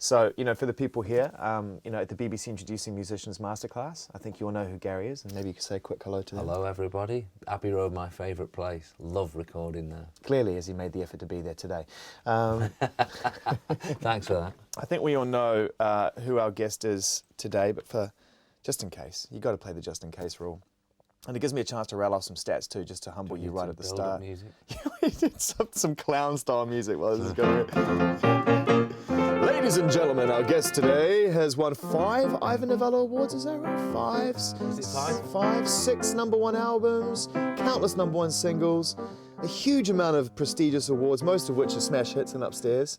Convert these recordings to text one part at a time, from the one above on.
So, for the people here, at the BBC Introducing Musicians Masterclass, I think you all know who Gary is, and maybe you could say a quick hello to them. Hello, everybody. Abbey Road, my favourite place. Love recording there. Clearly, as he made the effort to be there today. Thanks for that. I think we all know who our guest is today, but for just in case, you've got to play the just in case rule. And it gives me a chance to rattle off some stats too, just to humble you right at the start. Music. We did some clown-style music while this is going. Ladies and gentlemen, our guest today has won 5 Ivor Novello Awards, is that right? 5? Is it 5? 5, 6 #1 albums, countless #1 singles, a huge amount of prestigious awards, most of which are smash hits and upstairs.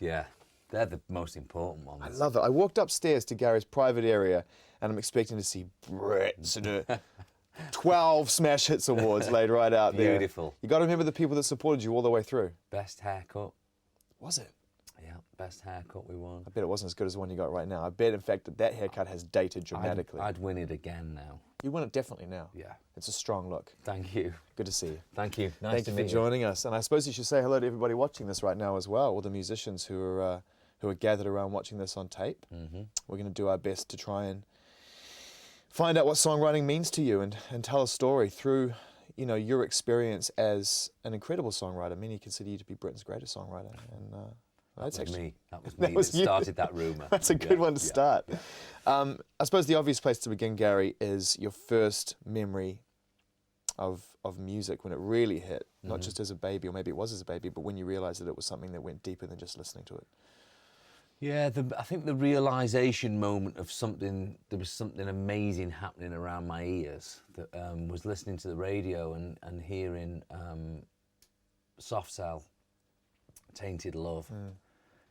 Yeah. They're the most important ones. I love it. I walked upstairs to Gary's private area and I'm expecting to see Brett 12 smash hits awards laid right out there. Beautiful. You got to remember the people that supported you all the way through. Best haircut. Was it? Yeah, best haircut we won. I bet it wasn't as good as the one you got right now. I bet, in fact, that haircut has dated dramatically. I'd win it again now. You win it definitely now. Yeah. It's a strong look. Thank you. Good to see you. Thank you. Nice Thank to you meet for joining us. And I suppose you should say hello to everybody watching this right now as well, all the musicians who are gathered around watching this on tape. Mm-hmm. We're going to do our best to try and find out what songwriting means to you and tell a story through, your experience as an incredible songwriter. Many consider you to be Britain's greatest songwriter. And That was me that started that rumour. That's a good one to start. Yeah. I suppose the obvious place to begin, Gary, is your first memory of music when it really hit, not just as a baby, or maybe it was as a baby, but when you realised that it was something that went deeper than just listening to it. Yeah, I think the realisation moment of there was something amazing happening around my ears, that was listening to the radio and hearing Soft Cell, Tainted Love.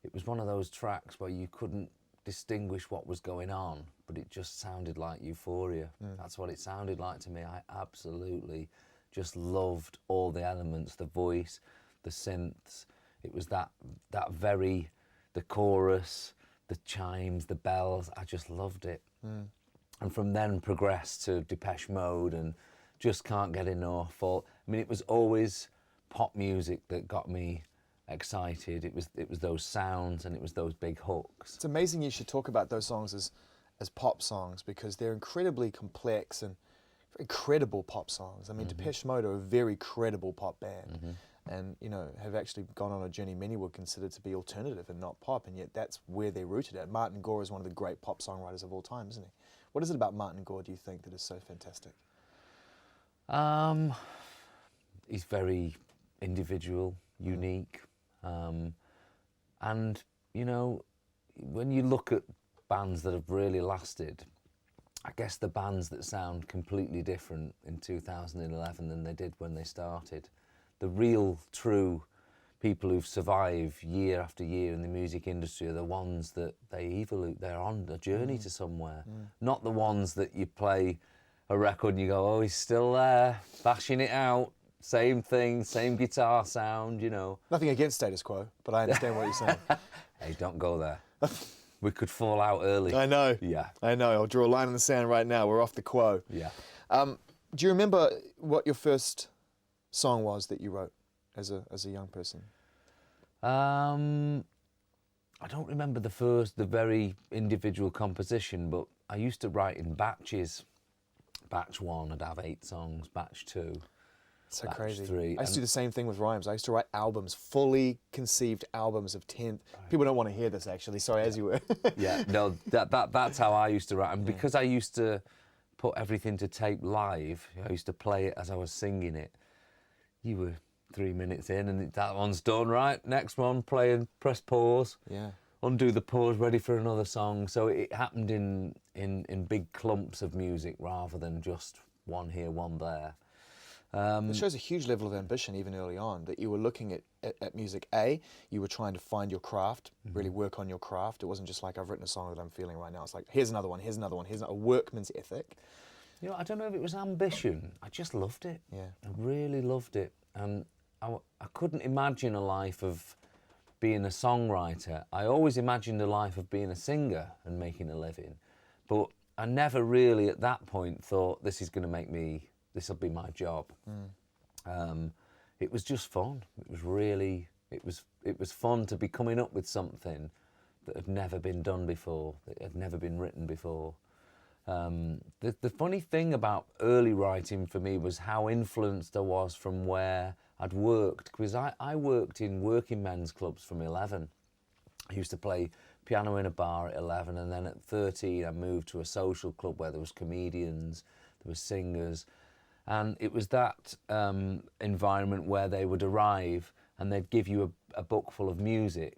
It was one of those tracks where you couldn't distinguish what was going on, but it just sounded like euphoria. That's what it sounded like to me. I absolutely just loved all the elements, the voice, the synths. It was the chorus, the chimes, the bells. I just loved it. And from then progressed to Depeche Mode and Just Can't Get Enough. It was always pop music that got me excited. It was those sounds and it was those big hooks. It's amazing you should talk about those songs as pop songs, because they're incredibly complex and very credible pop songs. Depeche Mode are a very credible pop band. And, have actually gone on a journey many would consider to be alternative and not pop, and yet that's where they're rooted at. Martin Gore is one of the great pop songwriters of all time, isn't he? What is it about Martin Gore, do you think, that is so fantastic? He's very individual, unique. And, when you look at bands that have really lasted, I guess the bands that sound completely different in 2011 than they did when they started, the real, true people who've survived year after year in the music industry are the ones that they're on a journey to somewhere. Not the ones that you play a record and you go, oh, he's still there, bashing it out, same thing, same guitar sound, Nothing against status quo, but I understand what you're saying. Hey, don't go there. We could fall out early. I know. Yeah. I know. I'll draw a line in the sand right now. We're off the quo. Yeah. Do you remember what your first song was that you wrote as a young person? I don't remember the very individual composition, but I used to write in batches. Batch 1, I'd have 8 songs. Batch 2, So batch crazy. 3. I used to do the same thing with rhymes. I used to write albums, fully conceived albums of 10. People don't want to hear this, actually. Sorry, as you were. Yeah, no, that's how I used to write. And because I used to put everything to tape live, I used to play it as I was singing it. You were 3 minutes in and that one's done, right? Next one, play and press pause. Yeah. Undo the pause, ready for another song. So it happened in big clumps of music rather than just one here, one there. It shows a huge level of ambition even early on, that you were looking at music. You were trying to find your craft, really work on your craft. It wasn't just like, I've written a song that I'm feeling right now. It's like, here's another one, here's another one, here's a workman's ethic. I don't know if it was ambition. I just loved it. Yeah. I really loved it. And I couldn't imagine a life of being a songwriter. I always imagined a life of being a singer and making a living. But I never really at that point thought, this will be my job. It was just fun. It was fun to be coming up with something that had never been done before, that had never been written before. The funny thing about early writing for me was how influenced I was from where I'd worked, because I worked in working men's clubs from 11. I used to play piano in a bar at 11, and then at 13 I moved to a social club where there was comedians, there were singers, and it was that environment where they would arrive and they'd give you a book full of music,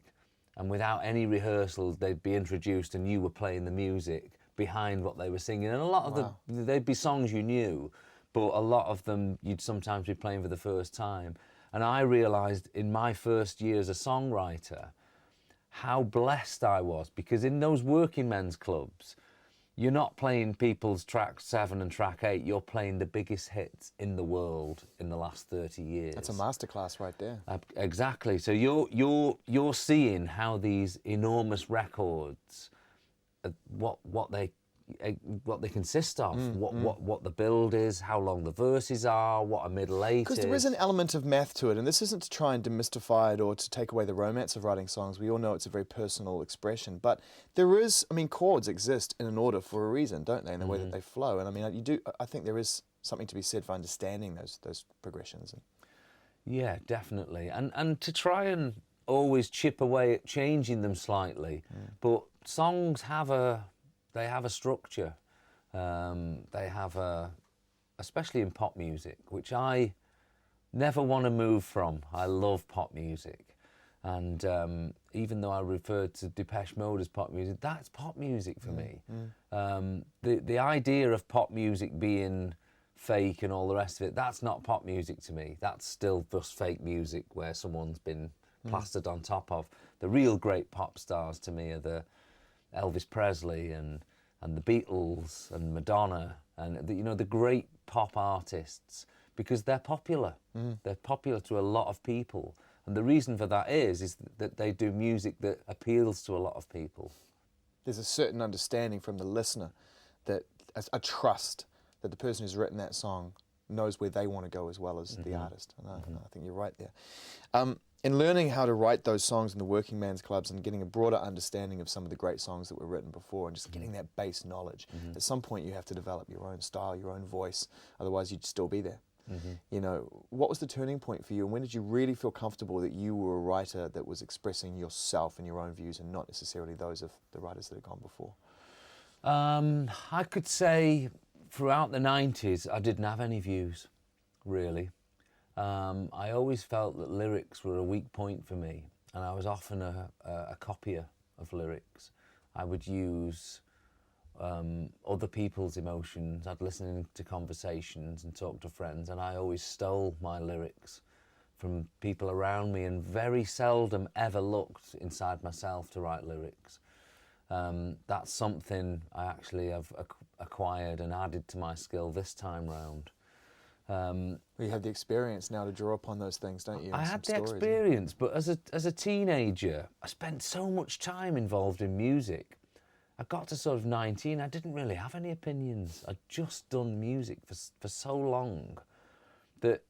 and without any rehearsals they'd be introduced and you were playing the music behind what they were singing. And a lot of they'd be songs you knew, but a lot of them you'd sometimes be playing for the first time. And I realised in my first year as a songwriter how blessed I was, because in those working men's clubs, you're not playing people's track 7 and track 8, you're playing the biggest hits in the world in the last 30 years. That's a masterclass right there. Exactly. So you're seeing how these enormous records, what they consist of, what the build is, how long the verses are, what a middle eight is. Because there is an element of math to it, and this isn't to try and demystify it or to take away the romance of writing songs. We all know it's a very personal expression, but there is, I mean, chords exist in an order for a reason, don't they, in the way that they flow. And I mean, I think there is something to be said for understanding those progressions. Yeah, definitely. And to try and always chip away at changing them slightly, but songs have a structure. They have especially in pop music, which I never want to move from. I love pop music. And even though I referred to Depeche Mode as pop music, that's pop music for me. The idea of pop music being fake and all the rest of it, that's not pop music to me. That's still just fake music where someone's been plastered on top of. The real great pop stars to me are the Elvis Presley and the Beatles and Madonna and the great pop artists, because they're popular. They're popular to a lot of people, and the reason for that is that they do music that appeals to a lot of people. There's a certain understanding from the listener, that a trust that the person who's written that song knows where they want to go as well as the artist. And I think you're right there. In learning how to write those songs in the working man's clubs and getting a broader understanding of some of the great songs that were written before, and just getting that base knowledge, at some point you have to develop your own style, your own voice, otherwise you'd still be there. What was the turning point for you, and when did you really feel comfortable that you were a writer that was expressing yourself and your own views and not necessarily those of the writers that had gone before? I could say throughout the 90s I didn't have any views, really. I always felt that lyrics were a weak point for me, and I was often a copier of lyrics. I would use other people's emotions. I'd listen to conversations and talk to friends, and I always stole my lyrics from people around me and very seldom ever looked inside myself to write lyrics. That's something I actually have acquired and added to my skill this time round. You have the experience now to draw upon those things, don't you? I had the experience, but as a teenager, I spent so much time involved in music. I got to sort of 19, I didn't really have any opinions. I'd just done music for so long that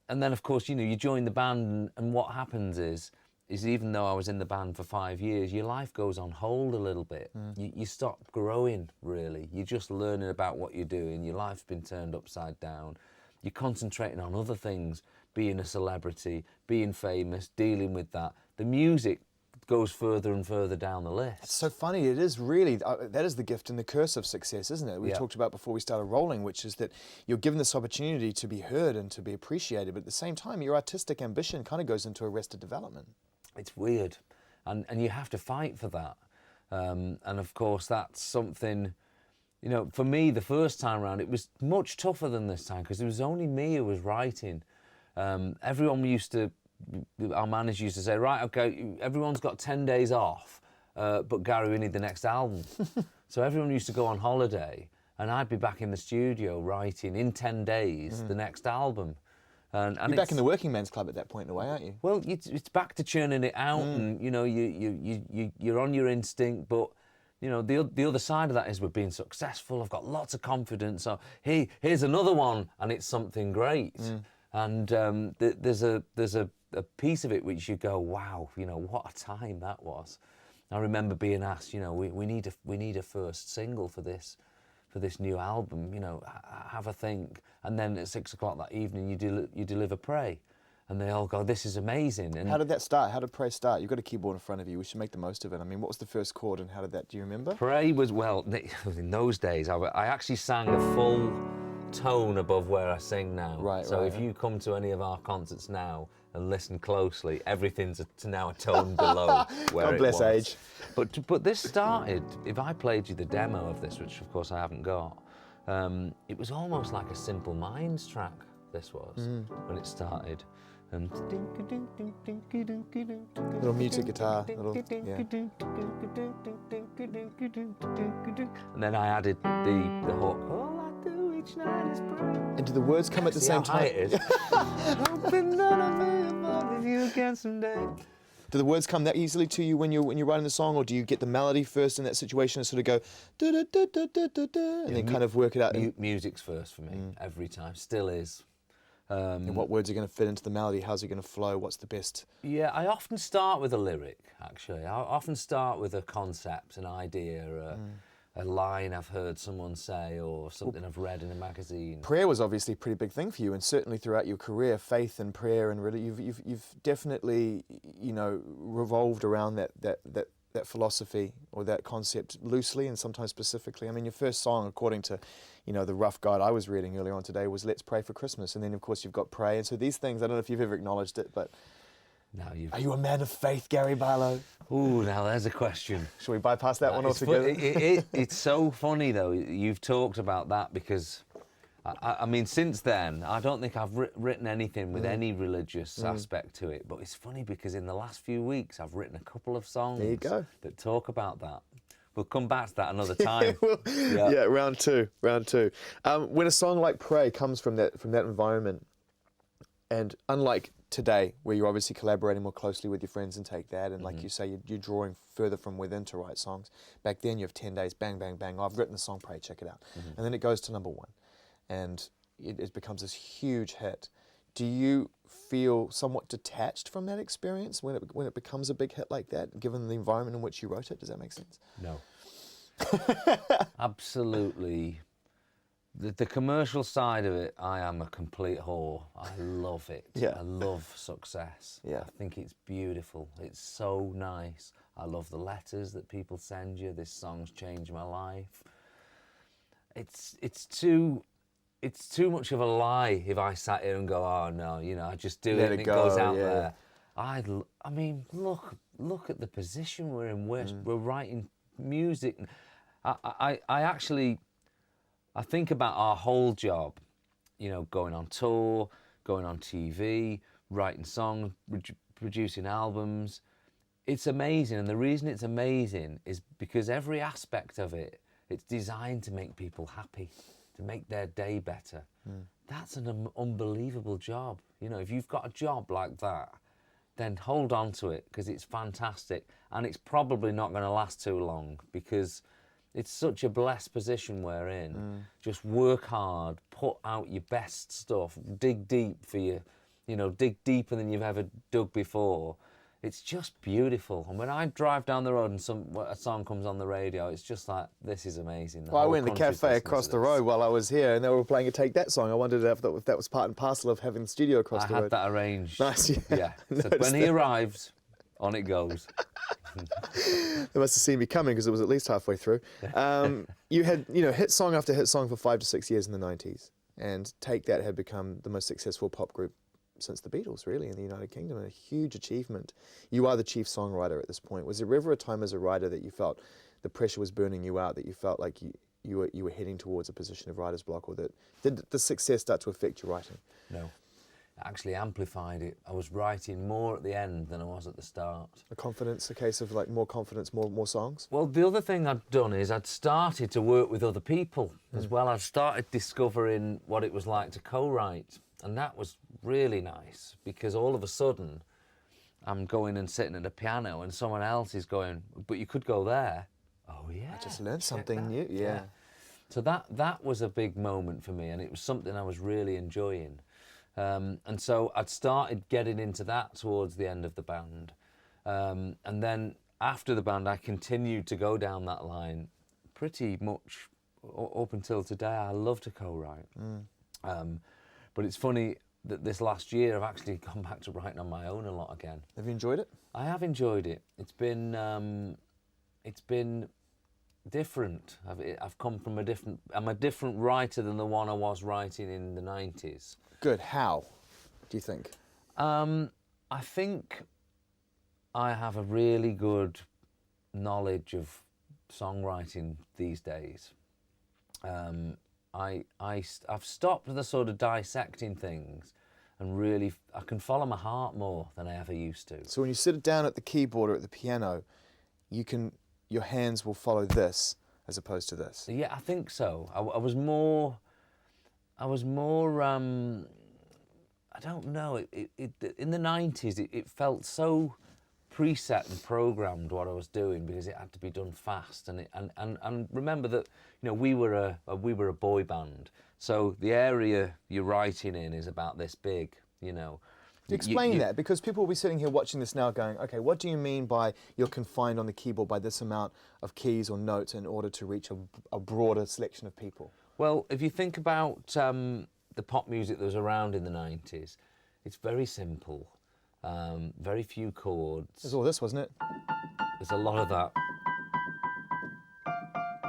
and then of course, you join the band, and what happens is even though I was in the band for 5 years, your life goes on hold a little bit. You stop growing, really. You're just learning about what you're doing. Your life's been turned upside down. You're concentrating on other things, being a celebrity, being famous, dealing with that. The music goes further and further down the list. It's so funny. It is really, that is the gift and the curse of success, isn't it? We talked about before we started rolling, which is that you're given this opportunity to be heard and to be appreciated, but at the same time, your artistic ambition kind of goes into arrested development. It's weird, and you have to fight for that. And of course, that's something, for me, the first time around, it was much tougher than this time, because it was only me who was writing. Everyone our manager used to say, right, okay, everyone's got 10 days off, but Gary, we need the next album. So everyone used to go on holiday, and I'd be back in the studio writing in 10 days the next album. And you're back in the working man's club at that point in a way, aren't you? Well, it's back to churning it out, and you're on your instinct, but the other side of that is we're being successful. I've got lots of confidence. So here's another one, and it's something great. And there's a piece of it which you go, wow, what a time that was. I remember being asked, we need a first single for this new album, have a think. And then at 6 o'clock that evening, you deliver Pray. And they all go, this is amazing. And how did that start? How did Pray start? You've got a keyboard in front of you. We should make the most of it. I mean, what was the first chord and how did that, do you remember? Pray was, well, in those days, I actually sang a full tone above where I sing now. Right, so right, if you come to any of our concerts now and listen closely, everything's now a tone below where God it bless was. age. But this started, if I played you the demo of this, which of course I haven't got, it was almost like a Simple Minds track, this was, when it started. Little music guitar, yeah. And then I added the hook. All I do each night is pray. And do the words come at the same how high time? it is? Hoping that I'll be above with you again someday. Do the words come that easily to you when you're writing the song, or do you get the melody first in that situation and sort of go da da da da da da da, and then kind of work it out? Music's first for me every time. Still is. And what words are going to fit into the melody? How's it going to flow? What's the best? Yeah, I often start with a lyric, actually. I often start with a concept, an idea, a line I've heard someone say or something I've read in a magazine. Prayer was obviously a pretty big thing for you, and certainly throughout your career, faith and prayer, and really, you've definitely, revolved around that philosophy or that concept loosely and sometimes specifically. I mean, your first song, according to, the rough guide I was reading earlier on today, was Let's Pray for Christmas. And then, of course, you've got Pray. And so these things, I don't know if you've ever acknowledged it, but are you a man of faith, Gary Barlow? Ooh, now there's a question. Shall we bypass that one altogether? It's so funny, though, you've talked about that, because, I mean, since then, I don't think I've written anything with any religious aspect to it. But it's funny because in the last few weeks, I've written a couple of songs that talk about that. We'll come back to that another time. Yeah, round two. When a song like Pray comes from that environment, and unlike today, where you're obviously collaborating more closely with your friends and take that, and like you say, you're drawing further from within to write songs. Back then, you have 10 days, bang, bang, bang. I've written the song Pray, check it out. And then it goes to number one. And it becomes this huge hit. Do you feel somewhat detached from that experience when it becomes a big hit like that, given the environment in which you wrote it? Does that make sense? No. Absolutely. The commercial side of it, I am a complete whore. I love it. Yeah. I love success. Yeah. I think it's beautiful. It's so nice. I love the letters that people send you. This song's changed my life. It's too much of a lie if I sat here and go, oh no, I just do it and it goes out there. I mean, look at the position we're in. We're writing music. I think about our whole job, going on tour, going on TV, writing songs, producing albums. It's amazing, and the reason it's amazing is because every aspect of it, it's designed to make people happy, to make their day better. That's an unbelievable job. If you've got a job like that, then hold on to it, because it's fantastic, and it's probably not going to last too long, because it's such a blessed position we're in. Just work hard, put out your best stuff, dig deep for you, dig deeper than you've ever dug before. It's just beautiful. And when I drive down the road and a song comes on the radio, it's just like, this is amazing. Well, I went to the cafe across the road while I was here, and they were playing a Take That song. I wondered if that was part and parcel of having the studio across the road. I had that arranged. Nice, yeah. So when he arrives, on it goes. They must have seen me coming, because it was at least halfway through. You had, hit song after hit song for 5 to 6 years in the 90s, and Take That had become the most successful pop group since the Beatles, really, in the United Kingdom, and a huge achievement. You are the chief songwriter at this point. Was there ever a time as a writer that you felt the pressure was burning you out, that you felt like you were heading towards a position of writer's block, or that did the success start to affect your writing? No. It actually amplified it. I was writing more at the end than I was at the start. A case of like more confidence, more songs? Well, the other thing I'd done is I'd started to work with other people as well. I'd started discovering what it was like to co-write. And that was really nice, because all of a sudden I'm going and sitting at a piano and someone else is going, but you could go there. Oh yeah. I just learned something new, yeah. So that was a big moment for me, and it was something I was really enjoying. And so I'd started getting into that towards the end of the band. And then after the band, I continued to go down that line pretty much up until today. I love to co-write. But it's funny that this last year I've actually gone back to writing on my own a lot again. Have you enjoyed it? I have enjoyed it. It's been different. I've come from I'm a different writer than the one I was writing in the 90s. Good. How, do you think? I think I have a really good knowledge of songwriting these days. I've stopped the sort of dissecting things, and really I can follow my heart more than I ever used to. So when you sit down at the keyboard or at the piano, your hands will follow this as opposed to this. Yeah, I think so. I was more. I don't know. In the 90s, it felt so preset and programmed what I was doing, because it had to be done fast. And remember that, you know, we were a boy band, so the area you're writing in is about this big, you know. Explain that, because people will be sitting here watching this now going, okay, what do you mean by you're confined on the keyboard by this amount of keys or notes in order to reach a broader selection of people? Well, if you think about the pop music that was around in the 90s, it's very simple, very few chords. There's all this, wasn't it? There's a lot of that.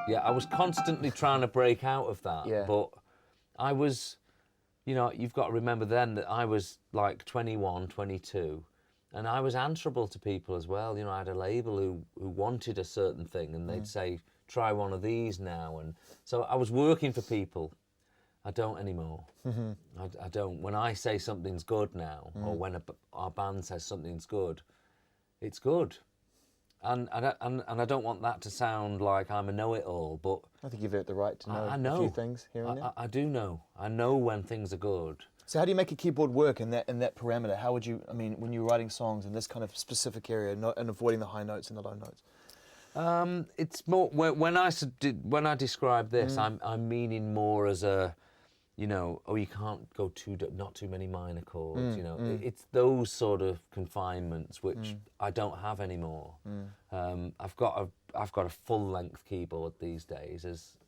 Yeah, I was constantly trying to break out of that, Yeah. but I was, you know, you've got to remember then that I was like 21, 22, and I was answerable to people as well. You know, I had a label who wanted a certain thing, and they'd say, try one of these now. And so I was working for people. I don't anymore. I don't. When I say something's good now, or when our band says something's good, it's good. And I don't want that to sound like I'm a know-it-all, but I think you've earned the right to know, I know a few things here and there. I do know. I know when things are good. So how do you make a keyboard work in that parameter? How would you, I mean, when you're writing songs in this kind of specific area, and avoiding the high notes and the low notes? It's more when I describe this, I'm meaning more as a, you know, oh, you can't go not too many minor chords. You know, it's those sort of confinements which I don't have anymore. I've got a full length keyboard these days.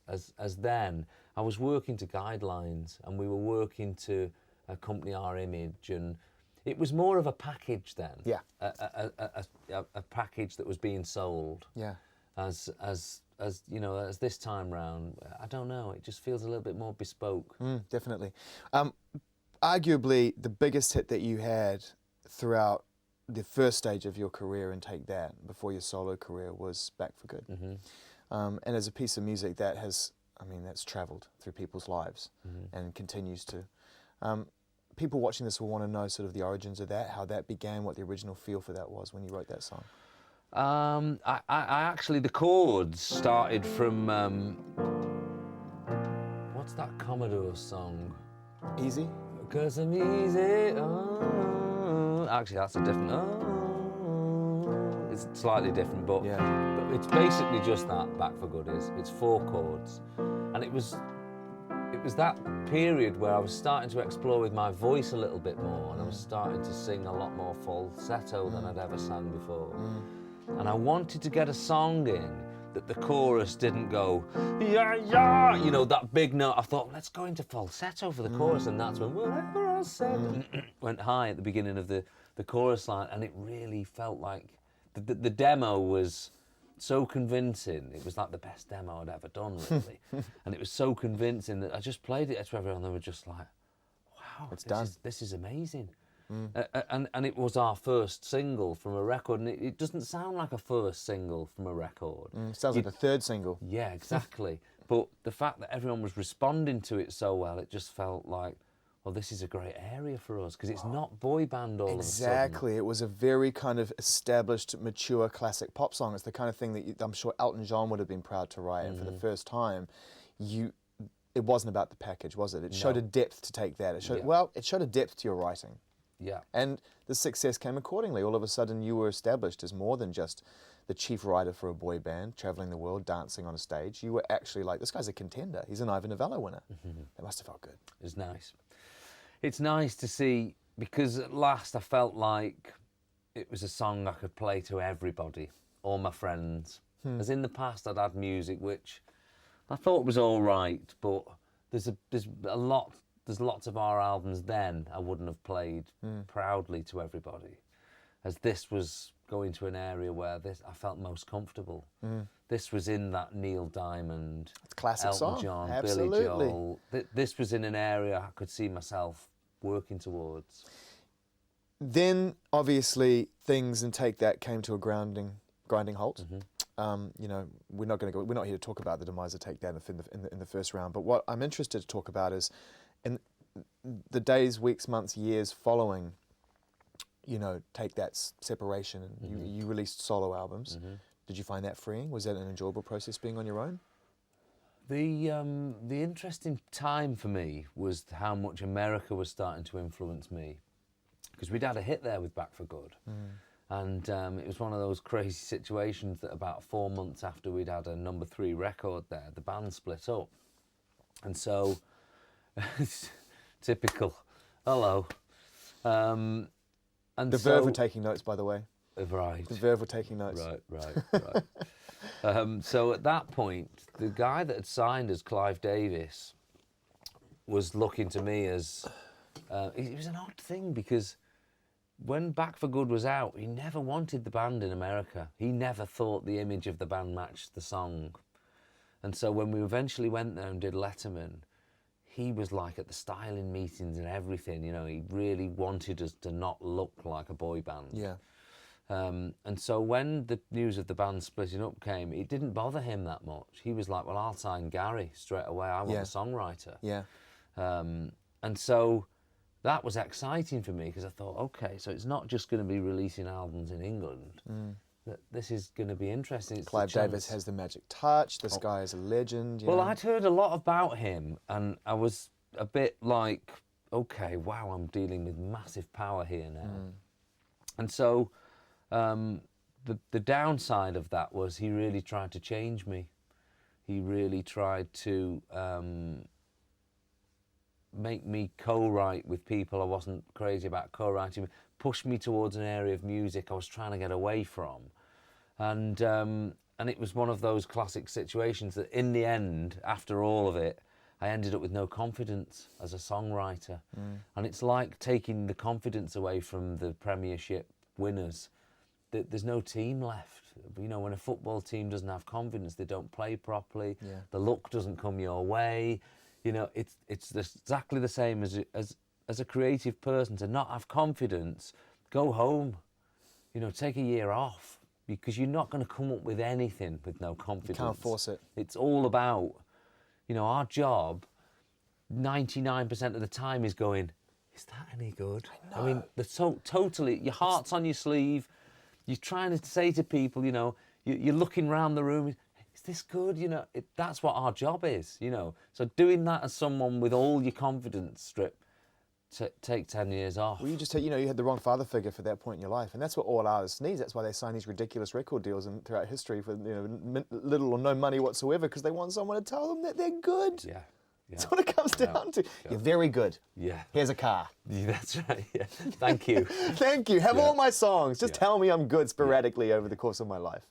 As then I was working to guidelines, and we were working to accompany our image, and it was more of a package then. Yeah. A package that was being sold. Yeah. As you know, as this time round, I don't know. It just feels a little bit more bespoke. Definitely. Arguably, the biggest hit that you had throughout the first stage of your career in Take That, before your solo career, was Back for Good. And as a piece of music that has, I mean, that's travelled through people's lives and continues to. People watching this will want to know sort of the origins of that, how that began, what the original feel for that was when you wrote that song. I actually, the chords started from, what's that Commodore song? Easy? Because I'm easy, oh. Actually, that's a different, oh. It's slightly different, but it's basically just that, Back for Good is. It's 4 chords. And it was that period where I was starting to explore with my voice a little bit more, and I was starting to sing a lot more falsetto than I'd ever sang before. And I wanted to get a song in that the chorus didn't go, yeah, yeah, you know, that big note. I thought, let's go into falsetto for the chorus, and that's when whatever I said went high at the beginning of the chorus line, and it really felt like the demo was so convincing. It was like the best demo I'd ever done, really. And it was so convincing that I just played it to everyone, and they were just like, wow, this is amazing. And it was our first single from a record, and it doesn't sound like a first single from a record. Sounds like a third single. Yeah, exactly. But the fact that everyone was responding to it so well, it just felt like, well, this is a great area for us, because it's not boy band all of a sudden. Exactly. It was a very kind of established, mature, classic pop song. It's the kind of thing that I'm sure Elton John would have been proud to write. And for the first time, it wasn't about the package, was it? It showed a depth to Take That. It showed a depth to your writing. Yeah. And the success came accordingly. All of a sudden, you were established as more than just the chief writer for a boy band, travelling the world, dancing on a stage. You were actually like, this guy's a contender. He's an Ivor Novello winner. That must have felt good. It was nice. It's nice to see, because at last I felt like it was a song I could play to everybody, all my friends. As in the past, I'd had music which I thought was all right, but there's lots of our albums then I wouldn't have played proudly to everybody, as this was going to an area where I felt most comfortable. This was in that Neil Diamond, classic Elton song. John, Absolutely. Billy Joel. This was in an area I could see myself working towards. Then, obviously, things in Take That came to a grinding halt. You know, we're not here to talk about the demise of Take That in the first round. But what I'm interested to talk about is, in the days, weeks, months, years following, you know, Take That's separation, and you released solo albums. Did you find that freeing? Was that an enjoyable process being on your own? The interesting time for me was how much America was starting to influence me, because we'd had a hit there with Back for Good. And it was one of those crazy situations that about 4 months after we'd had a #3 record there, the band split up. And so, typical, hello. And the Verve were taking notes, by the way. Right. The Verve were taking notes. Right. So at that point, the guy that had signed us, Clive Davis, was looking to me as... it was an odd thing, because when Back for Good was out, he never wanted the band in America. He never thought the image of the band matched the song. And so when we eventually went there and did Letterman, he was like at the styling meetings and everything, you know, he really wanted us to not look like a boy band. Yeah. And so when the news of the band splitting up came, it didn't bother him that much. He was like, well, I'll sign Gary straight away. I want a songwriter. Yeah. And so that was exciting for me, because I thought, okay, so it's not just going to be releasing albums in England. That this is going to be interesting. It's Clive Davis has the magic touch. This guy is a legend. You well, know? I'd heard a lot about him, and I was a bit like, okay, wow, I'm dealing with massive power here now. And so the downside of that was he really tried to change me. He really tried to make me co-write with people I wasn't crazy about co-writing, push me towards an area of music I was trying to get away from. And it was one of those classic situations that in the end, after all of it, I ended up with no confidence as a songwriter. And it's like taking the confidence away from the Premiership winners. There's no team left. You know, when a football team doesn't have confidence, they don't play properly. The luck doesn't come your way. You know, it's exactly the same as a creative person. To not have confidence, go home. You know, take a year off, because you're not going to come up with anything with no confidence. You can't force it. It's all about, you know, our job, 99% of the time is going, is that any good? I mean, totally, your heart's on your sleeve. You're trying to say to people, you know, you're looking around the room, is this good? You know, that's what our job is, you know. So doing that as someone with all your confidence stripped, take 10 years off. Well, you had the wrong father figure for that point in your life, and that's what all artists need. That's why they sign these ridiculous record deals and throughout history for little or no money whatsoever, because they want someone to tell them that they're good. Yeah. That's what it comes down to. Yeah. You're very good. Yeah. Here's a car. Yeah, that's right. Yeah. Thank you. Thank you. Have all my songs. Just tell me I'm good sporadically over the course of my life.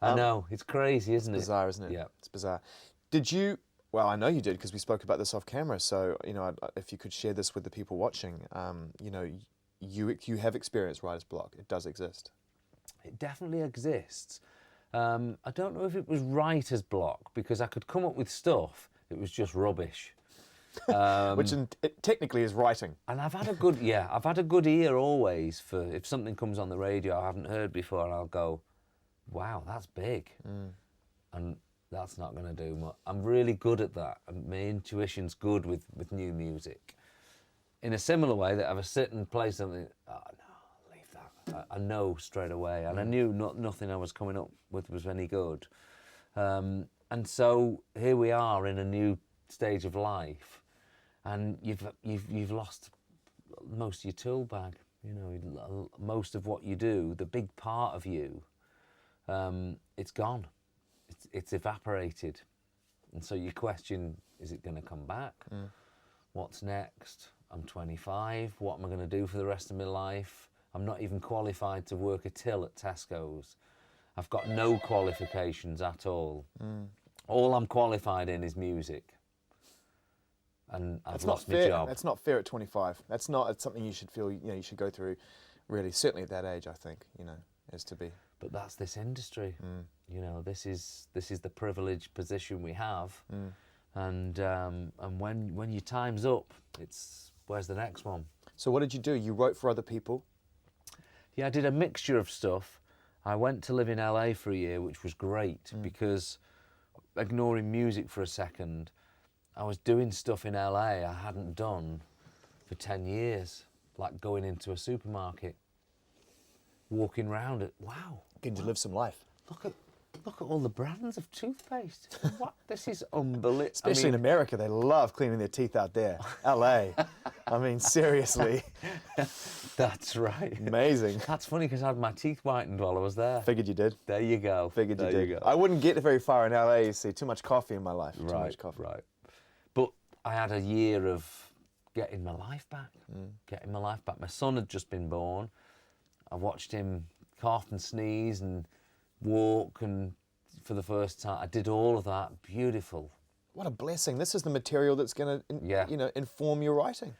I know. It's crazy, isn't it? It's bizarre, isn't it? Yeah. It's bizarre. Did you... Well, I know you did, because we spoke about this off camera. So, you know, if you could share this with the people watching, you know, you have experienced writer's block. It does exist. It definitely exists. I don't know if it was writer's block, because I could come up with stuff. It was just rubbish. Which it technically is writing. And I've had a good ear always for if something comes on the radio I haven't heard before, and I'll go, wow, that's big. And that's not going to do much. I'm really good at that. And my intuition's good with new music. In a similar way that if I sit and play something, oh no, leave that. I know straight away. And I knew nothing I was coming up with was any good. And so here we are in a new stage of life, and you've lost most of your tool bag. You know, most of what you do, the big part of you, it's gone. It's evaporated, and so you question: is it going to come back? What's next? I'm 25. What am I going to do for the rest of my life? I'm not even qualified to work a till at Tesco's. I've got no qualifications at all. All I'm qualified in is music. And I've lost my job. That's not fair at 25. That's not something you should feel, you should go through, really, certainly at that age, I think, as to be. But that's this industry. This is the privileged position we have. And when your time's up, it's where's the next one? So what did you do? You wrote for other people? Yeah, I did a mixture of stuff. I went to live in LA for a year, which was great because, ignoring music for a second, I was doing stuff in LA I hadn't done for 10 years, like going into a supermarket, walking around it. Wow. Getting to live some life. Look at all the brands of toothpaste. What? This is unbelievable. Especially in America, they love cleaning their teeth out there. LA. I mean, seriously. That's right. Amazing. That's funny because I had my teeth whitened while I was there. Figured you did. There you go. Figured there you did. You go. I wouldn't get very far in LA, you see. Too much coffee in my life. Right, Too much coffee. Right. But I had a year of getting my life back. Getting my life back. My son had just been born. I watched him cough and sneeze and walk, and for the first time I did all of that. Beautiful. What a blessing. This is the material that's going to inform your writing.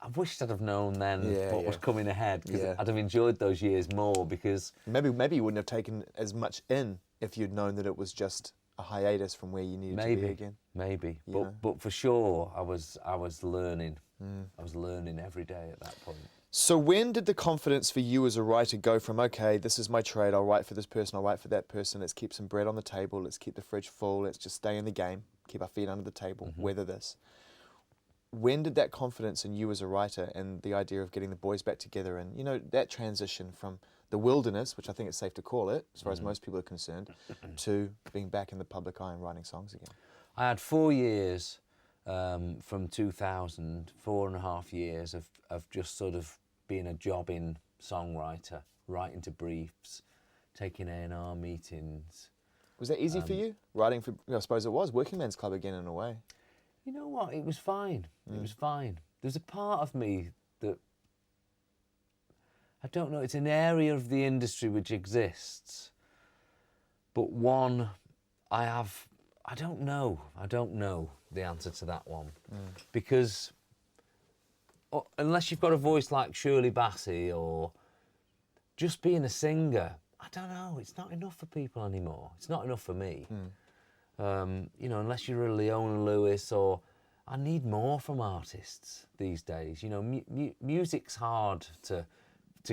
I wished I'd have known then what was coming ahead, because I'd have enjoyed those years more, because maybe you wouldn't have taken as much in if you'd known that it was just a hiatus from where you needed to be again. Maybe. But for sure I was learning. I was learning every day at that point. So when did the confidence for you as a writer go from, okay, this is my trade, I'll write for this person, I'll write for that person, let's keep some bread on the table, let's keep the fridge full, let's just stay in the game, keep our feet under the table, weather this. When did that confidence in you as a writer and the idea of getting the boys back together and, that transition from the wilderness, which I think it's safe to call it, as far as most people are concerned, to being back in the public eye and writing songs again? I had 4 years from 2000, 4.5 years of just sort of being a jobbing songwriter, writing to briefs, taking A&R meetings. Was that easy for you? Writing for, I suppose it was, Working Men's Club again in a way. You know what, it was fine. It was fine. There's a part of me that, I don't know, it's an area of the industry which exists, but one, I don't know the answer to that one. Because unless you've got a voice like Shirley Bassey or just being a singer, I don't know, it's not enough for people anymore. It's not enough for me. Unless you're a Leona Lewis, or I need more from artists these days. Music's hard to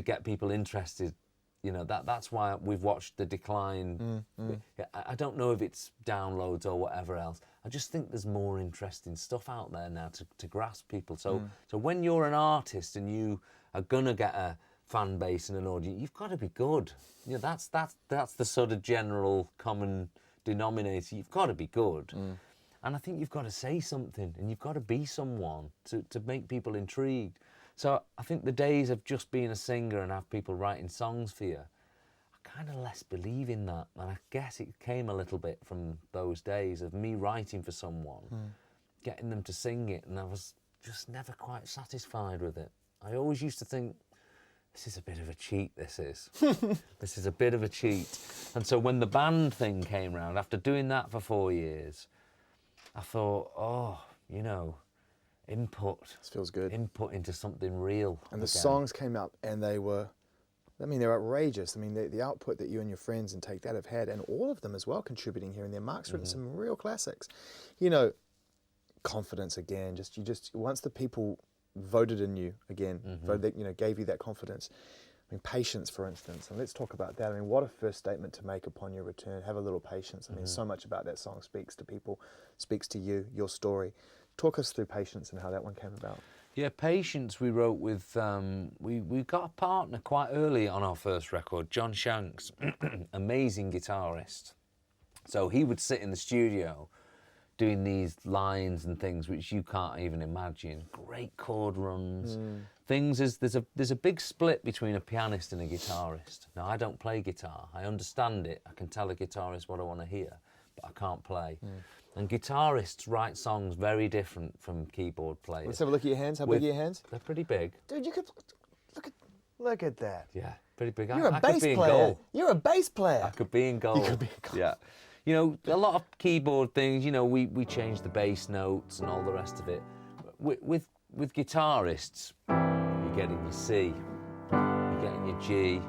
get people interested. That's why we've watched the decline. I don't know if it's downloads or whatever else. I just think there's more interesting stuff out there now to grasp people. So when you're an artist and you are gonna get a fan base and an audience, you've got to be good. That's the sort of general common denominator. You've got to be good. And I think you've got to say something, and you've got to be someone to make people intrigued. So I think the days of just being a singer and have people writing songs for you, I kind of less believe in that. And I guess it came a little bit from those days of me writing for someone, getting them to sing it, and I was just never quite satisfied with it. I always used to think, this is a bit of a cheat, this is. This is a bit of a cheat. And so when the band thing came round, after doing that for 4 years, I thought, input. This feels good. Input into something real. And the songs came out and they're outrageous. I mean, the output that you and your friends and Take That have had, and all of them as well contributing here and there. Mark's written some real classics. Confidence again, once the people voted in you again, gave you that confidence. I mean, patience, for instance, and let's talk about that. I mean, what a first statement to make upon your return. Have a little patience. I mean, so much about that song speaks to people, speaks to you, your story. Talk us through Patience and how that one came about. Yeah, Patience we wrote with, we got a partner quite early on our first record, John Shanks, amazing guitarist. So he would sit in the studio doing these lines and things which you can't even imagine. Great chord runs. There's a big split between a pianist and a guitarist. Now, I don't play guitar. I understand it. I can tell a guitarist what I want to hear, but I can't play. And guitarists write songs very different from keyboard players. Let's have a look at your hands. How big are your hands? They're pretty big. Dude, you could look at that. Yeah. Pretty big. You're a I could bass be in player. goal. You're a bass player. I could be in goal. You could be in goal. Yeah. You know, a lot of keyboard things, you know, we change the bass notes and all the rest of it. With guitarists, you're getting your C, you're getting your G,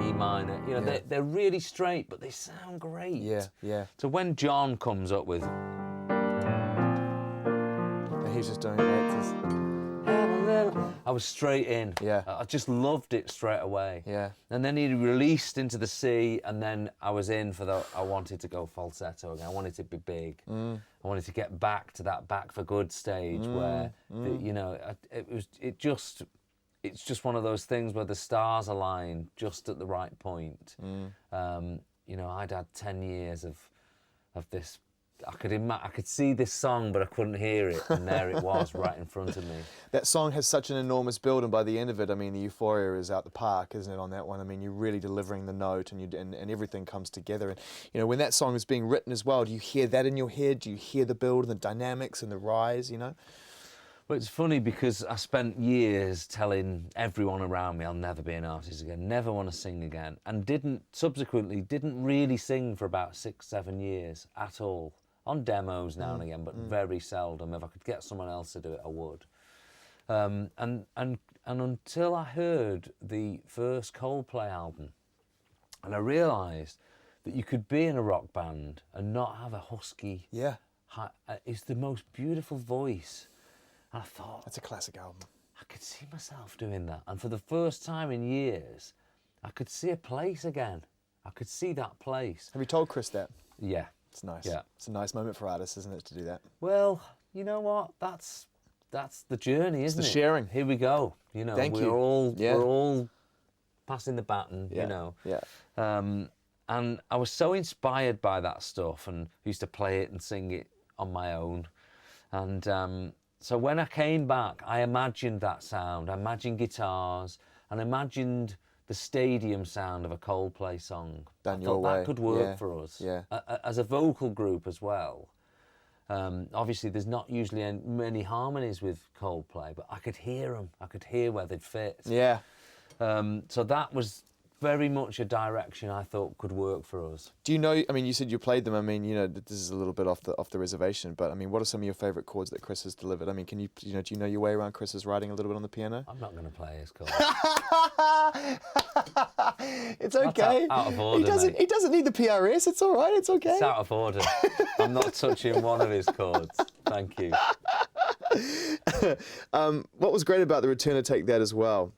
E minor. You know, they're really straight, but they sound great. Yeah, yeah. So when John comes up with... And he's just doing that. I was straight in. Yeah. I just loved it straight away. Yeah. And then he released into the C, and then I was in for I wanted to go falsetto again. I wanted to be big. I wanted to get back to that Back for Good stage where, you know, it's just one of those things where the stars align just at the right point. You know, I'd had 10 years of this. I could see this song, but I couldn't hear it, and there it was, right in front of me. That song has such an enormous build, and by the end of it, I mean, the euphoria is out the park, isn't it, on that one? I mean, you're really delivering the note, and everything comes together. And, you know, when that song is being written as well, do you hear that in your head? Do you hear the build and the dynamics and the rise, you know? Well, it's funny because I spent years telling everyone around me I'll never be an artist again, never want to sing again, and subsequently didn't really sing for about 6-7 years at all. On demos now and again, but very seldom. If I could get someone else to do it, I would. And until I heard the first Coldplay album, and I realised that you could be in a rock band and not have a husky. Yeah. It's the most beautiful voice. And I thought... That's a classic album. I could see myself doing that. And for the first time in years, I could see a place again. I could see that place. Have you told Chris that? Yeah. It's nice. Yeah. It's a nice moment for artists, isn't it, to do that? Well, you know what? That's the journey, isn't it? It's the sharing. Here we go. You know, we're all passing the baton, you know. Yeah. And I was so inspired by that stuff, and used to play it and sing it on my own. And so when I came back, I imagined that sound. I imagined guitars, and imagined the stadium sound of a Coldplay song. Done I your thought way. that could work for us. Yeah. As a vocal group as well. Obviously, there's not usually many harmonies with Coldplay, but I could hear them. I could hear where they'd fit. Yeah. So that was very much a direction I thought could work for us. Do you know, I mean, you said you played them. I mean, you know, this is a little bit off the reservation, but I mean, what are some of your favourite chords that Chris has delivered? I mean, do you know your way around Chris's writing a little bit on the piano? I'm not going to play his chords. It's okay. That's out of order, mate. He doesn't need the PRS. It's all right. It's okay. It's out of order. I'm not touching one of his chords. Thank you. What was great about the return to Take That as well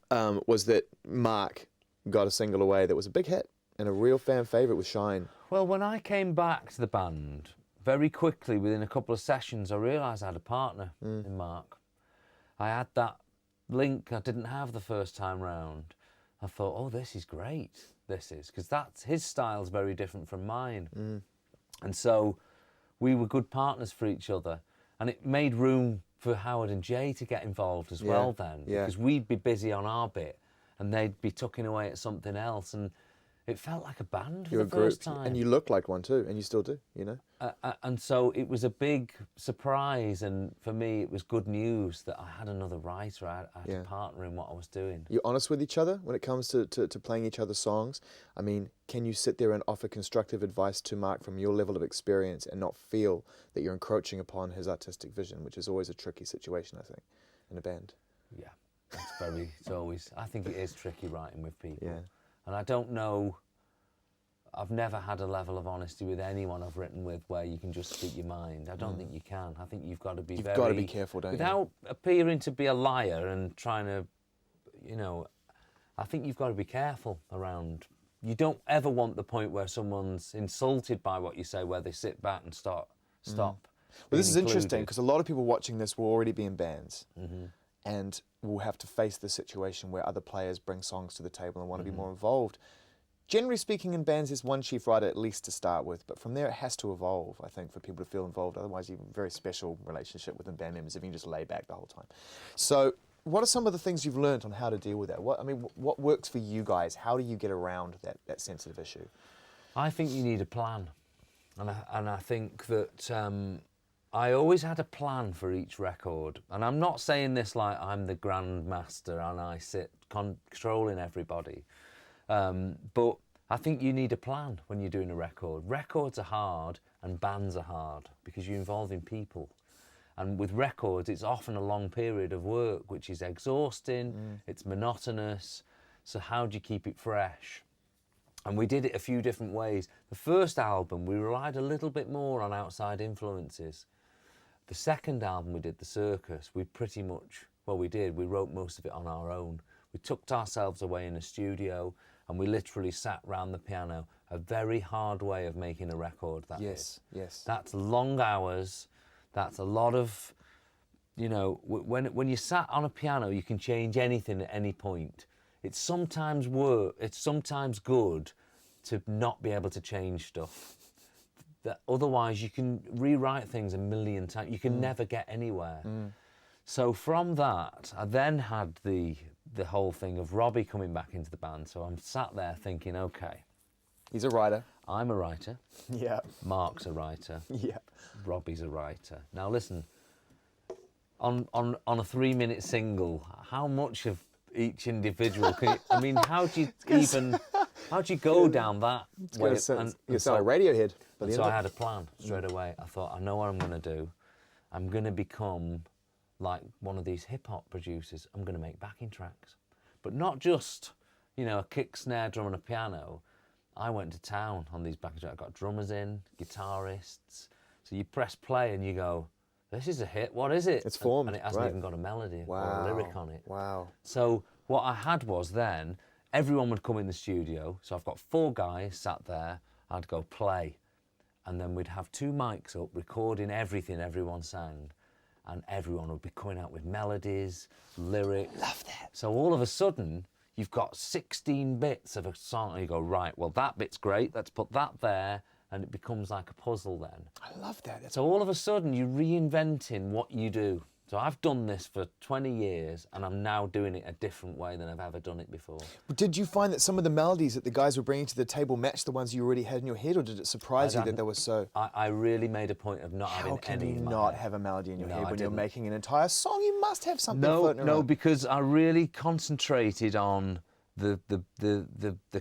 was that Mark got a single away that was a big hit and a real fan favourite with Shine. Well, when I came back to the band, very quickly, within a couple of sessions, I realised I had a partner in Mark. I had that link I didn't have the first time round. I thought, oh, this is great, this is, because his style's very different from mine. And so we were good partners for each other. And it made room for Howard and Jay to get involved as well then, because we'd be busy on our bit and they'd be tucking away at something else. And it felt like a band for the first time. And you look like one too, and you still do, you know? And so it was a big surprise, and for me it was good news that I had another writer, I had a partner in what I was doing. You're honest with each other when it comes to playing each other's songs? I mean, can you sit there and offer constructive advice to Mark from your level of experience and not feel that you're encroaching upon his artistic vision, which is always a tricky situation, I think, in a band? Yeah, it's always, I think it is tricky writing with people. Yeah. And I don't know, I've never had a level of honesty with anyone I've written with where you can just speak your mind. I don't think you can. I think you've got to be You've got to be careful, don't you? Without appearing to be a liar and trying to, you know, I think you've got to be careful around. You don't ever want the point where someone's insulted by what you say, where they sit back and stop. Well, this is interesting because a lot of people watching this will already be in bands. And will have to face the situation where other players bring songs to the table and want to be more involved. Generally speaking, in bands, there's one chief writer at least to start with, but from there it has to evolve, I think, for people to feel involved. Otherwise, you have a very special relationship within band members if you can just lay back the whole time. So what are some of the things you've learned on how to deal with that? What works for you guys? How do you get around that sensitive issue? I think you need a plan. And I think that I always had a plan for each record. And I'm not saying this like I'm the grandmaster and I sit controlling everybody. But I think you need a plan when you're doing a record. Records are hard and bands are hard because you're involving people. And with records, it's often a long period of work, which is exhausting, it's monotonous. So how do you keep it fresh? And we did it a few different ways. The first album, we relied a little bit more on outside influences. The second album we did, The Circus, we pretty much, well, we wrote most of it on our own. We tucked ourselves away in a studio and we literally sat round the piano. A very hard way of making a record, that is. Yes. That's long hours. That's a lot of, you know, when you sat on a piano, you can change anything at any point. It's sometimes good to not be able to change stuff. That otherwise you can rewrite things a million times. You can never get anywhere. So from that, I then had the whole thing of Robbie coming back into the band. So I'm sat there thinking, okay. He's a writer. I'm a writer. Yeah. Mark's a writer. Yeah. Robbie's a writer. Now listen, on a 3-minute single, how much of each individual can you, I mean, how do you go down that way? You sound like Radiohead. So I had a plan straight away. I thought, I know what I'm going to do. I'm going to become like one of these hip-hop producers. I'm going to make backing tracks. But not just, you know, a kick, snare, drum and a piano. I went to town on these backing tracks. I got drummers in, guitarists. So you press play and you go, this is a hit, what is it? It's formed, and it hasn't even got a melody or a lyric on it. Wow. So what I had was then, everyone would come in the studio. So I've got 4 guys sat there, I'd go play. And then we'd have 2 mics up, recording everything everyone sang. And everyone would be coming out with melodies, lyrics. Love that. So all of a sudden, you've got 16 bits of a song, and you go, right, well, that bit's great, let's put that there, and it becomes like a puzzle then. I love that. So all of a sudden, you're reinventing what you do. So I've done this for 20 years, and I'm now doing it a different way than I've ever done it before. Did you find that some of the melodies that the guys were bringing to the table matched the ones you already had in your head, or did it surprise you that they were so... I really made a point of not having any. How can you not have a melody in your head when you're making an entire song? You must have something floating around. No, because I really concentrated on the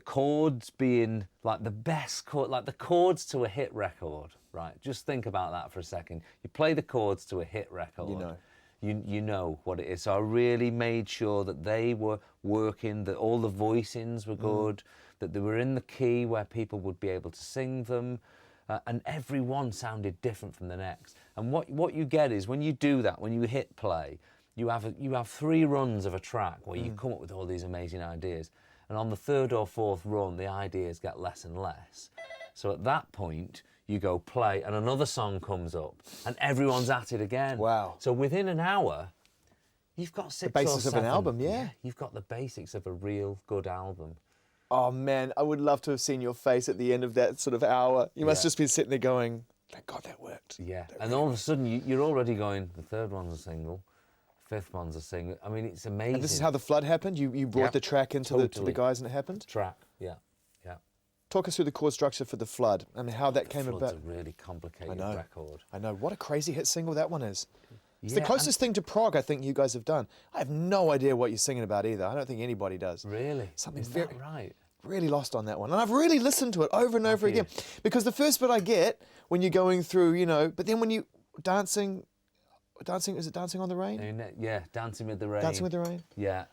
chords being like the best chord, like the chords to a hit record, right? Just think about that for a second. You play the chords to a hit record. You know what it is. So I really made sure that they were working, that all the voicings were good, that they were in the key where people would be able to sing them, and every one sounded different from the next. And what you get is when you do that, when you hit play, you have 3 runs of a track where you come up with all these amazing ideas. And on the 3rd or 4th run, the ideas get less and less. So at that point, you go play and another song comes up and everyone's at it again. Wow. So within an hour, you've got 6 or 7. The basis of an album, yeah. You've got the basics of a real good album. Oh man, I would love to have seen your face at the end of that sort of hour. You must just be sitting there going, thank God that worked. Yeah, and all of a sudden you're already going, the 3rd one's a single, 5th one's a single. I mean, it's amazing. And this is how the flood happened? You brought the track into to the guys and it happened? Track, yeah. Talk us through the chord structure for The Flood. I mean, how that came about. Flood's a really complicated record. I know. What a crazy hit single that one is. It's the closest thing to prog I think you guys have done. I have no idea what you're singing about either. I don't think anybody does. Really? Something is very that right? Really lost on that one. And I've really listened to it over and over again. Because the first bit I get when you're going through, you know, but then when you dancing, is it Dancing on the Rain? Yeah, Dancing with the Rain. Dancing with the Rain? Yeah.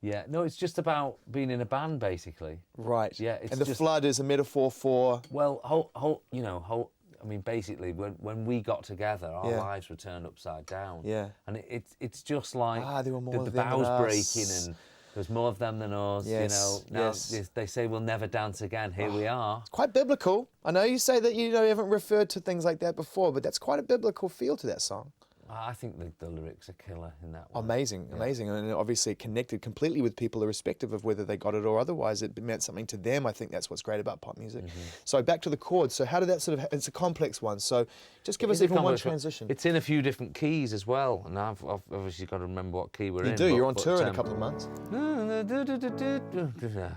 Yeah, no, it's just about being in a band, basically. Right. Yeah, it's and the flood is a metaphor for... Well, I mean, basically, when we got together, our lives were turned upside down. Yeah. And it's just like there were more the of them bows than us. breaking and there's more of them than us, Yes. you know. Now they say we'll never dance again. Here we are. It's quite biblical. I know you say that you haven't referred to things like that before, but that's quite a biblical feel to that song. I think the lyrics are killer in that one. Amazing, amazing. And obviously it connected completely with people irrespective of whether they got it or otherwise. It meant something to them. I think that's what's great about pop music. So back to the chords. So how did that sort of, it's a complex one. So just give us even one transition. It's in a few different keys as well. And I've obviously got to remember what key we're in. You do, you're on tour in a couple of months. I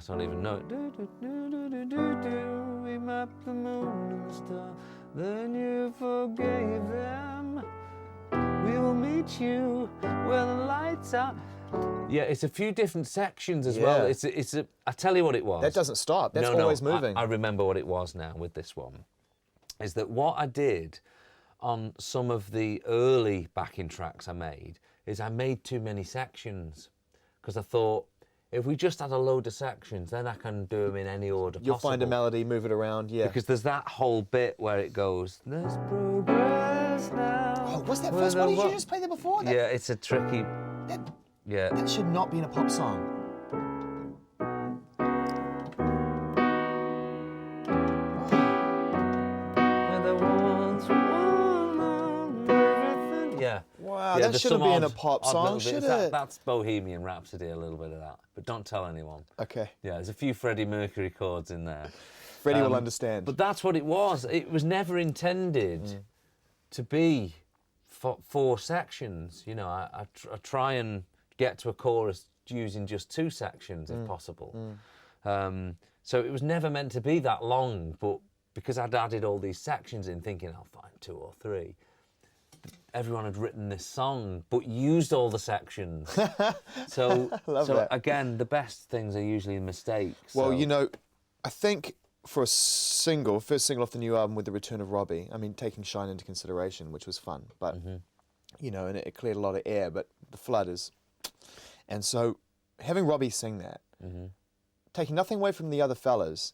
don't even know it. We mapped the moon and the star, then you forgave them. We will meet you where the lights are. Yeah, it's a few different sections as well. It's a. I tell you what it was. That doesn't stop. That's always moving. I remember what it was now with this one. Is that what I did on some of the early backing tracks I made? Is I made too many sections because I thought if we just had a load of sections, then I can do them in any order You'll possible. find a melody, move it around, Because there's that whole bit where it goes, there's progress now. Oh, what's that first one? Did you just play there before? Yeah, it's a tricky... That should not be in a pop song. Yeah. Wow, that shouldn't be in a pop song, should it? That's Bohemian Rhapsody, a little bit of that. But don't tell anyone. Okay. Yeah, there's a few Freddie Mercury chords in there. Freddie will understand. But that's what it was. It was never intended to be four sections. You know, I try and get to a chorus using just two sections if possible. So it was never meant to be that long, but because I'd added all these sections in thinking I'll find 2 or 3, everyone had written this song but used all the sections. So again, the best things are usually mistakes. Well, you know, I think for a first single off the new album with the return of Robbie, I mean, taking Shine into consideration, which was fun, but, you know, and it cleared a lot of air, but the flood is... And so having Robbie sing that, taking nothing away from the other fellas,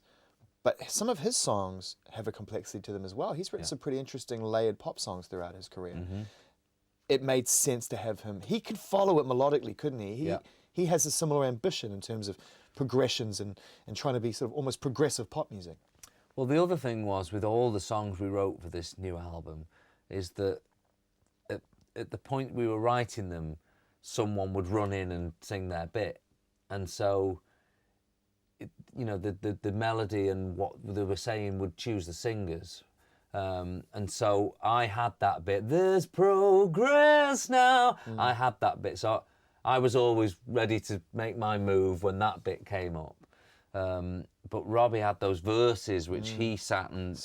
but some of his songs have a complexity to them as well. He's written some pretty interesting layered pop songs throughout his career. It made sense to have him. He could follow it melodically, couldn't he? He has a similar ambition in terms of progressions and trying to be sort of almost progressive pop music. Well, the other thing was with all the songs we wrote for this new album is that at the point we were writing them, someone would run in and sing their bit. And so, you know, the melody and what they were saying would choose the singers. And so I had that bit, there's progress now. I had that bit. So I was always ready to make my move when that bit came up. But Robbie had those verses which he sat and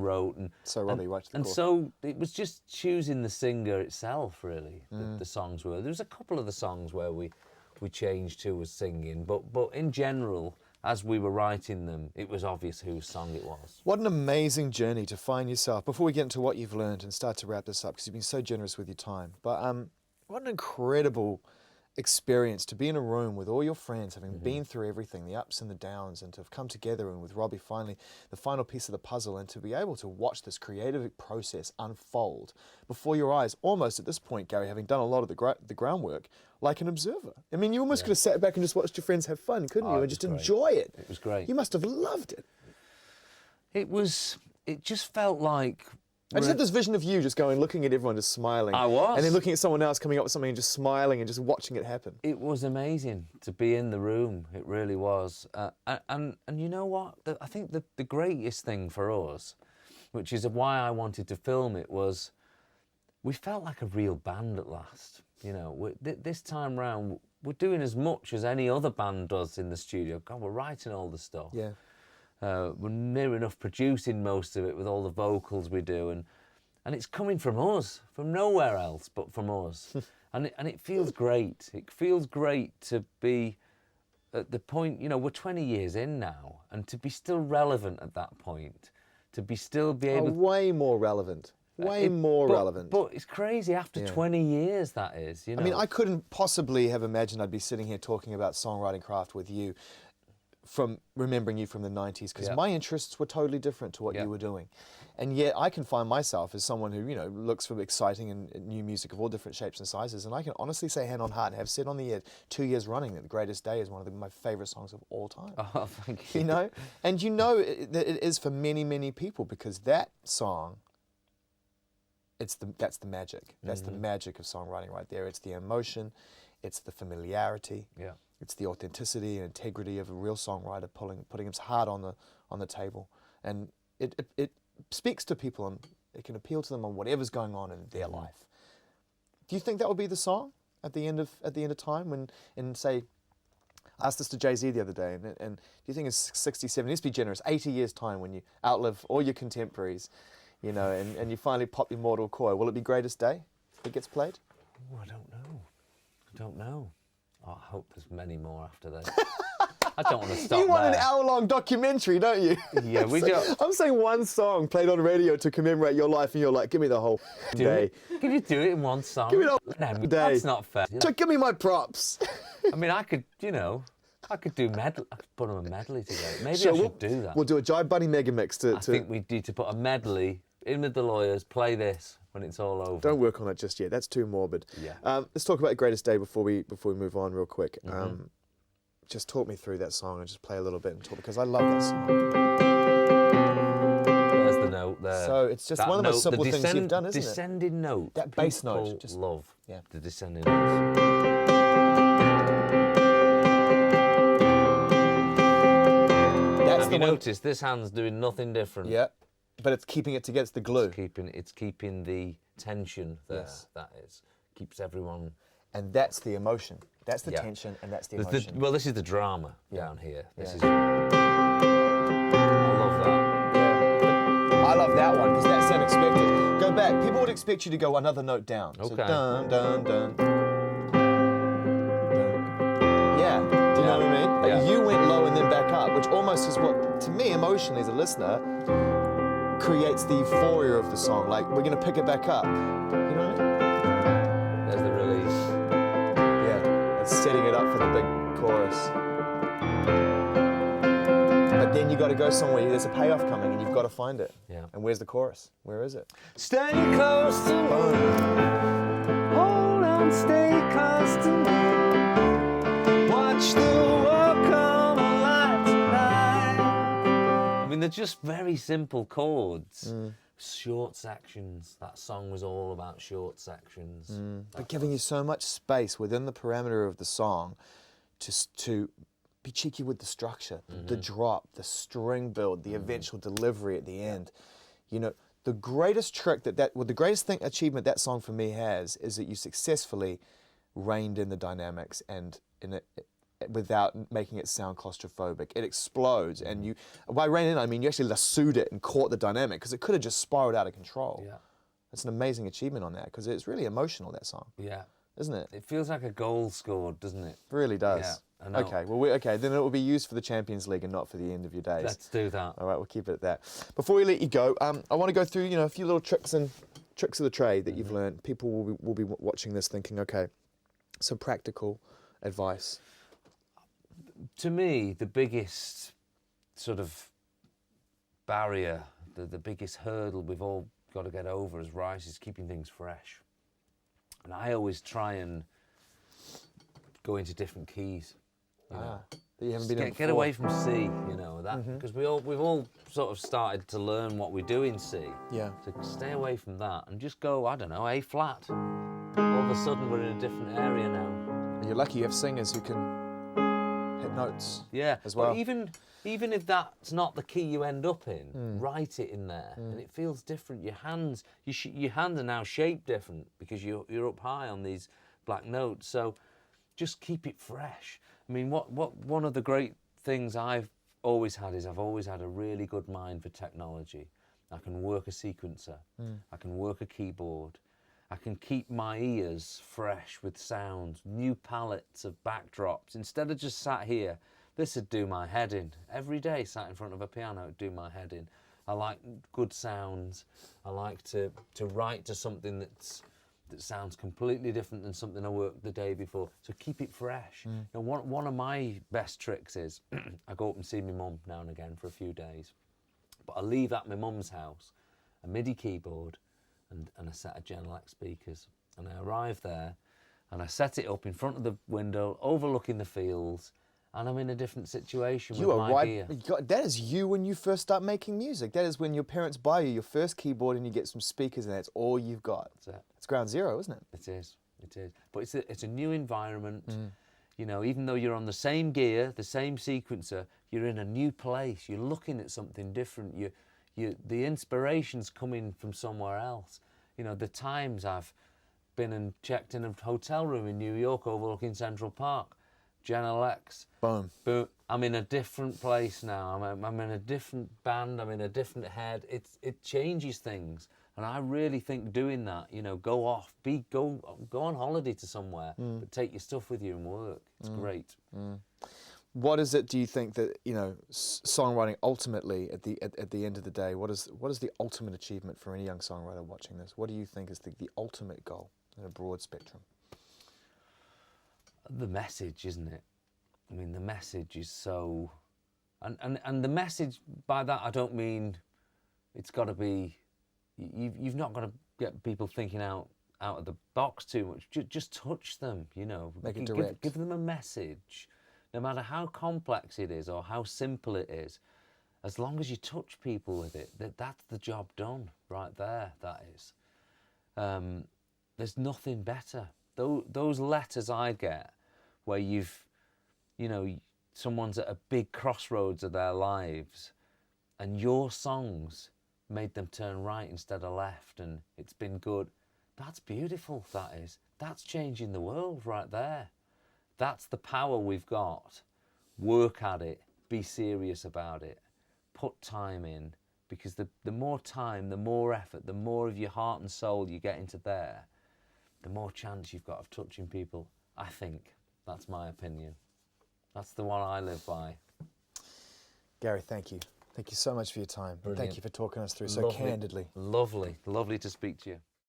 wrote. So Robbie right to the core. And so it was just choosing the singer itself, really, the songs were. There was a couple of the songs where we changed who was singing, but in general, as we were writing them, it was obvious whose song it was. What an amazing journey to find yourself. Before we get into what you've learned and start to wrap this up, because you've been so generous with your time, but what an incredible experience to be in a room with all your friends, having been through everything, the ups and the downs, and to have come together and with Robbie finally the final piece of the puzzle, and to be able to watch this creative process unfold before your eyes, almost at this point, Gary, having done a lot of the groundwork, like an observer. I mean, you almost could have sat back and just watched your friends have fun, couldn't you? And just enjoy it. It was great. You must have loved it. It just felt like... I just had this vision of you just going, looking at everyone, just smiling. I was. And then looking at someone else coming up with something and just smiling and just watching it happen. It was amazing to be in the room. It really was. And you know what? I think the greatest thing for us, which is why I wanted to film it, was we felt like a real band at last. You know, this time round, we're doing as much as any other band does in the studio. God, we're writing all the stuff. Yeah. We're near enough producing most of it with all the vocals we do, and it's coming from us, from nowhere else but from us. and it feels great. It feels great to be at the point, you know, we're 20 years in now, and to be still relevant at that point, to be still be able... way more relevant. Way more relevant. But it's crazy, after 20 years, that is, you know. I mean, I couldn't possibly have imagined I'd be sitting here talking about songwriting craft with you, from remembering you from the 90s, because my interests were totally different to what you were doing. And yet I can find myself as someone who, you know, looks for exciting and new music of all different shapes and sizes, and I can honestly say hand on heart, and have said on the air 2 years running that The Greatest Day is one of my favourite songs of all time. Oh, thank you. You know? And you know that it is for many, many people, because that song that's the magic. That's the magic of songwriting right there. It's the emotion, it's the familiarity, it's the authenticity and integrity of a real songwriter putting his heart on the table, and it speaks to people and it can appeal to them on whatever's going on in their life. Do you think that would be the song at the end of time when, in say, I asked this to Jay-Z the other day, and do you think in 60, 70, let's be generous, 80 years time when you outlive all your contemporaries, you know, and you finally pop your mortal coil, will it be Greatest Day if it gets played? Oh, I don't know. Oh, I hope there's many more after this. I don't want to stop You want there. an hour-long documentary, don't you? Yeah, we do. I'm saying one song played on radio to commemorate your life, and you're like, give me the whole day. Can you do it in one song? Give me the whole No, day. that's not fair. So give me my props. I mean, I could do medley. I could put on a medley together. Maybe So I should do that. We'll do a Jive Bunny mega mix to. I think we need to put a medley in with the lawyers. Play this when it's all over. Don't work on it just yet. That's too morbid. Yeah. Let's talk about Greatest Day before we move on real quick. Just talk me through that song and just play a little bit and talk, because I love that song. There's the note there. So it's just That one of the most note, simple things you've done, isn't it? Descending note. That bass note, People just- love yeah. the descending notes. Have you noticed this hand's doing nothing different? Yeah, but it's keeping it together. It's the glue. It's keeping the tension there. Yes. That is. Keeps everyone. And that's the emotion. That's the Yeah. tension, and that's the Well, emotion. this is the drama down here. This Yeah. is. I love that. I love that one because that's unexpected. Go back. People would expect you to go another note down. So Okay. dun dun dun. Dun. Yeah. Do you know what I mean? But Yeah. you went low and then back up, which almost is what, to me, emotionally as a listener, creates the euphoria of the song. Like, we're gonna pick it back up. You know what I mean? There's the release. Yeah. It's setting it up for the big chorus. But then you got to go somewhere. There's a payoff coming, and you've got to find it. Yeah. And where's the chorus? Where is it? Stay close to me. Hold on, stay close to me. Watch the world come alive tonight. I mean, they're just very simple chords. Short sections. That song was all about short sections. But giving you so much space within the parameter of the song to be cheeky with the structure, the drop, the string build, the eventual delivery at the end. You know, the greatest trick the greatest achievement that song for me has is that you successfully reined in the dynamics and without making it sound claustrophobic. It explodes, and you, by reining in, I mean you actually lassoed it and caught the dynamic, because it could have just spiraled out of control. Yeah. It's an amazing achievement on that, because it's really emotional, that song, Yeah. isn't it? It feels like a goal scored, doesn't it? It really does. Yeah, I know. Okay, well, then it will be used for the Champions League and not for the end of your days. Let's do that. All right, we'll keep it at that. Before we let you go, I want to go through, a few little tricks of the trade that you've learned. People will be watching this thinking, okay, some practical advice. To me, the biggest sort of barrier, the biggest hurdle we've all got to get over as writers is keeping things fresh. And I always try and go into different keys. That you haven't been in Get away from C, because we've all sort of started to learn what we do in C. Yeah. So stay away from that and just go, I don't know, A flat. All of a sudden we're in a different area now. And you're lucky you have singers who can hit notes. Yeah, as well. But even if that's not the key you end up in, write it in there, and it feels different. Your hands are now shaped different because you're up high on these black notes. So just keep it fresh. I mean, one of the great things I've always had is I've always had a really good mind for technology. I can work a sequencer. I can work a keyboard. I can keep my ears fresh with sounds, new palettes of backdrops. Instead of just sat here, this would do my head in. Every day sat in front of a piano would do my head in. I like good sounds. I like to write to something that sounds completely different than something I worked the day before. So keep it fresh. And one of my best tricks is I go up and see my mum now and again for a few days. But I leave at my mum's house a MIDI keyboard and a set of Genelec speakers. And I arrive there and I set it up in front of the window, overlooking the fields, and I'm in a different situation You with are my right. gear. That is you when you first start making music. That is when your parents buy you your first keyboard and you get some speakers and that's all you've got. That's it. It's ground zero, isn't it? It is. It is. But it's a new environment. You know, even though you're on the same gear, the same sequencer, you're in a new place. You're looking at something different. The inspiration's coming from somewhere else. You know, the times I've been and checked in a hotel room in New York overlooking Central Park, Gen X. Boom. I'm in a different place now. I'm in a different band. I'm in a different head. It changes things, and I really think doing that, you know, go on holiday to somewhere, but take your stuff with you and work. It's great. What is it? Do you think that, you know, songwriting ultimately at the end of the day? What is the ultimate achievement for any young songwriter watching this? What do you think is the ultimate goal in a broad spectrum? The message, isn't it? I mean, the message is so, and the message, by that I don't mean it's got to be, you've not got to get people thinking out of the box too much. Just touch them, you know. Make it direct. Give them a message, no matter how complex it is or how simple it is. As long as you touch people with it, that's the job done right there. That is. There's nothing better. Those letters I get, where someone's at a big crossroads of their lives, and your songs made them turn right instead of left, and it's been good. That's beautiful, that is. That's changing the world right there. That's the power we've got. Work at it, be serious about it, put time in, because the more time, the more effort, the more of your heart and soul you get into there, the more chance you've got of touching people, I think. That's my opinion. That's the one I live by. Gary, thank you. Thank you so much for your time. Brilliant. Thank you for talking us through so candidly. Lovely to speak to you.